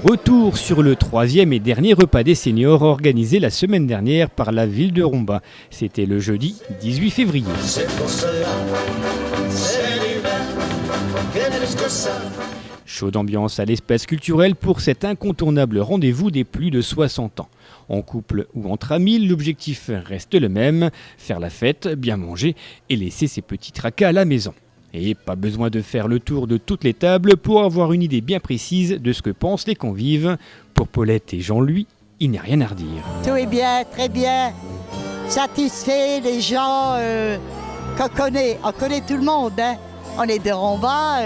Retour sur le troisième et dernier repas des seniors organisé la semaine dernière par la ville de Romba. C'était le jeudi 18 février. Chaude ambiance à l'espace culturel pour cet incontournable rendez-vous des plus de 60 ans. En couple ou entre amis, l'objectif reste le même, faire la fête, bien manger et laisser ses petits tracas à la maison. Et pas besoin de faire le tour de toutes les tables pour avoir une idée bien précise de ce que pensent les convives. Pour Paulette et Jean-Louis, il n'y a rien à redire. Tout est bien, très bien. Satisfait, les gens qu'on connaît. On connaît tout le monde, hein. On est de Romba.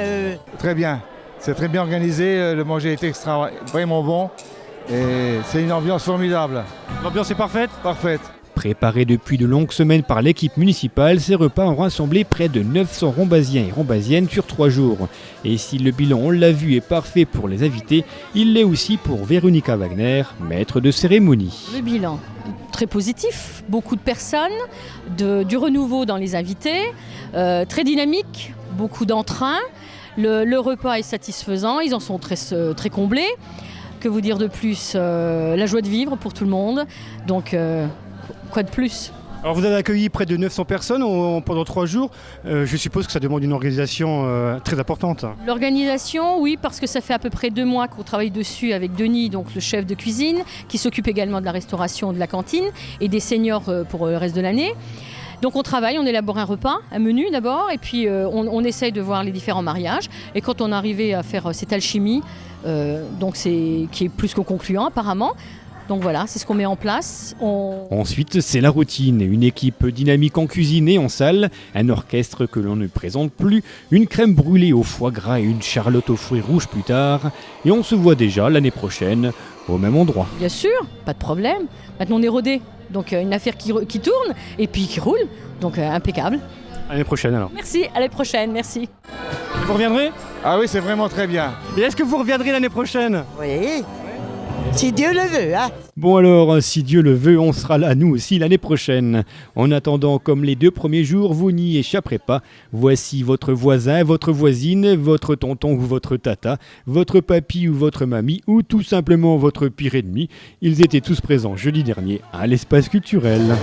Très bien. C'est très bien organisé. Le manger est vraiment bon. Et c'est une ambiance formidable. L'ambiance est parfaite ? Parfaite. Préparés depuis de longues semaines par l'équipe municipale, ces repas ont rassemblé près de 900 Rombasiens et Rombasiennes sur 3 jours. Et si le bilan, on l'a vu, est parfait pour les invités, il l'est aussi pour Véronica Wagner, maître de cérémonie. Le bilan, très positif, beaucoup de personnes, du renouveau dans les invités, très dynamique, beaucoup d'entrain. Le repas est satisfaisant, ils en sont très comblés. Que vous dire de plus, la joie de vivre pour tout le monde. Donc, quoi de plus ? Alors vous avez accueilli près de 900 personnes pendant 3 jours. Je suppose que ça demande une organisation très importante. L'organisation, oui, parce que ça fait à peu près 2 mois qu'on travaille dessus avec Denis, donc le chef de cuisine, qui s'occupe également de la restauration de la cantine et des seniors pour le reste de l'année. Donc on travaille, on élabore un repas, un menu d'abord, et puis on essaye de voir les différents mariages. Et quand on arrivait à faire cette alchimie, qui est plus que concluant apparemment, donc voilà, c'est ce qu'on met en place. Ensuite, c'est la routine. Une équipe dynamique en cuisine et en salle, un orchestre que l'on ne présente plus, une crème brûlée au foie gras et une charlotte aux fruits rouges plus tard. Et on se voit déjà l'année prochaine au même endroit. Bien sûr, pas de problème. Maintenant on est rodé, donc une affaire qui tourne et puis qui roule, donc impeccable. À l'année prochaine alors. Merci, à l'année prochaine, merci. Vous reviendrez ? Ah oui, c'est vraiment très bien. Et est-ce que vous reviendrez l'année prochaine ? Oui, si Dieu le veut, hein. Bon alors, si Dieu le veut, on sera là nous aussi l'année prochaine. En attendant, comme les 2 premiers jours, vous n'y échapperez pas. Voici votre voisin, votre voisine, votre tonton ou votre tata, votre papy ou votre mamie, ou tout simplement votre pire ennemi. Ils étaient tous présents jeudi dernier à l'espace culturel.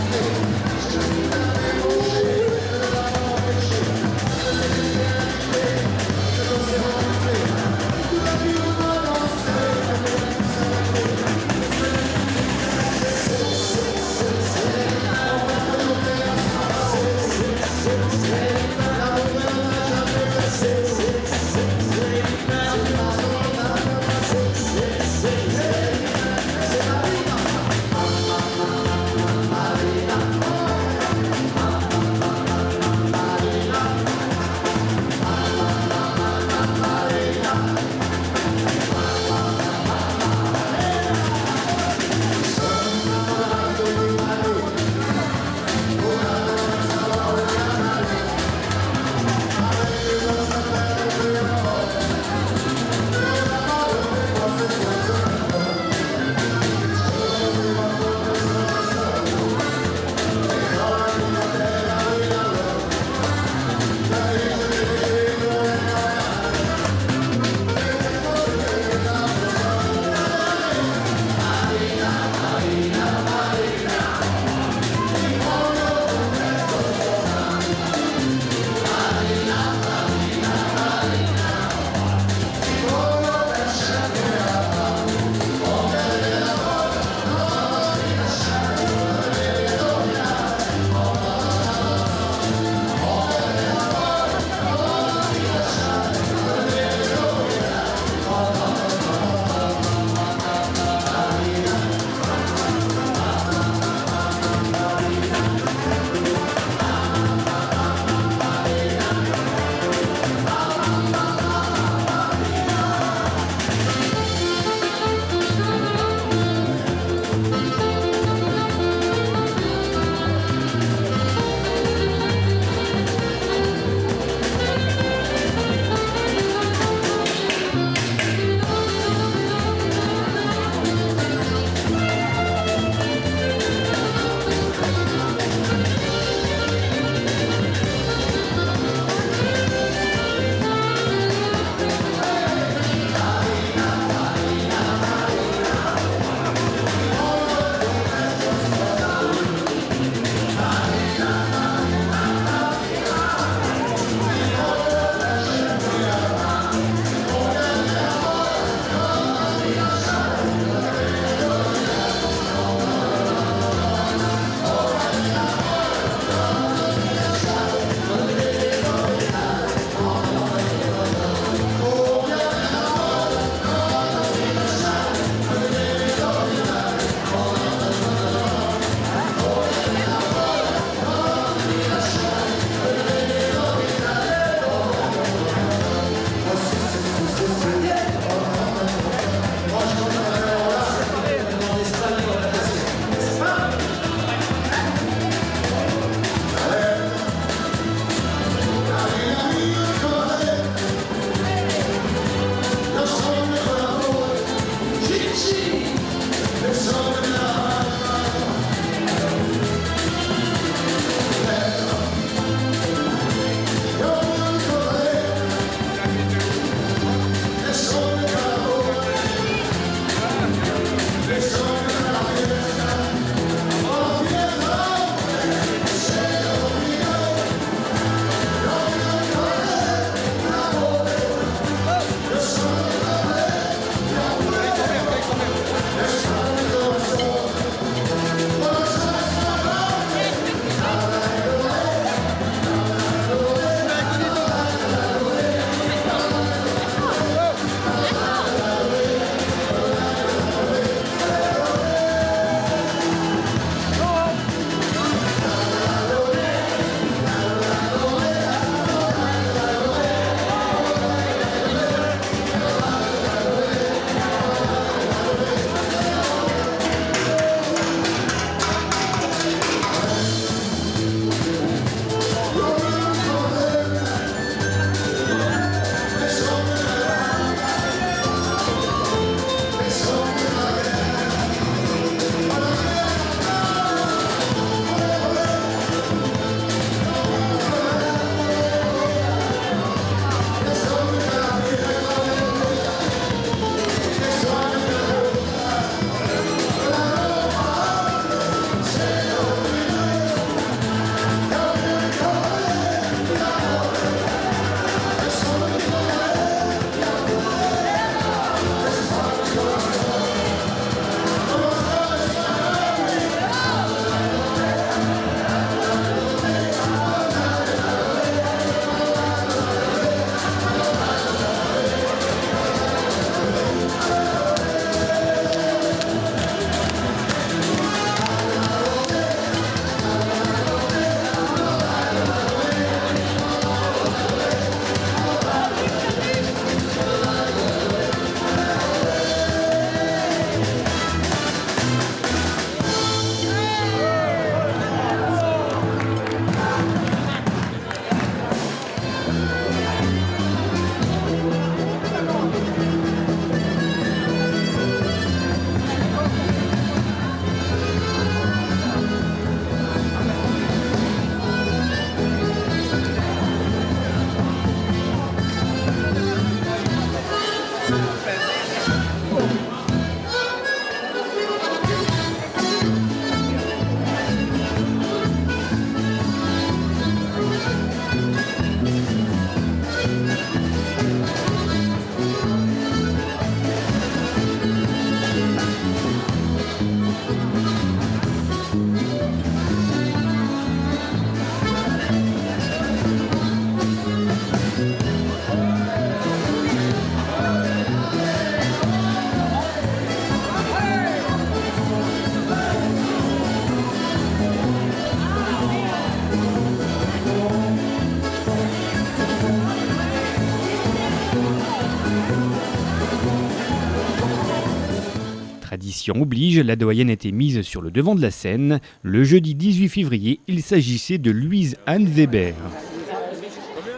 Tradition oblige, la doyenne a été mise sur le devant de la scène. Le jeudi 18 février, il s'agissait de Louise Anne Weber.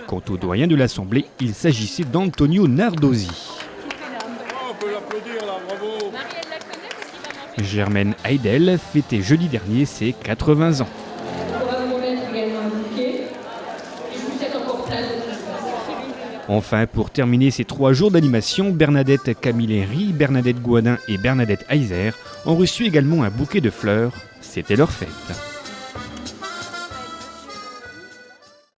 Quant au doyen de l'Assemblée, il s'agissait d'Antonio Nardozzi. Germaine Heidel fêtait jeudi dernier ses 80 ans. Enfin, pour terminer ces 3 jours d'animation, Bernadette Camilleri, Bernadette Gouadin et Bernadette Heiser ont reçu également un bouquet de fleurs. C'était leur fête.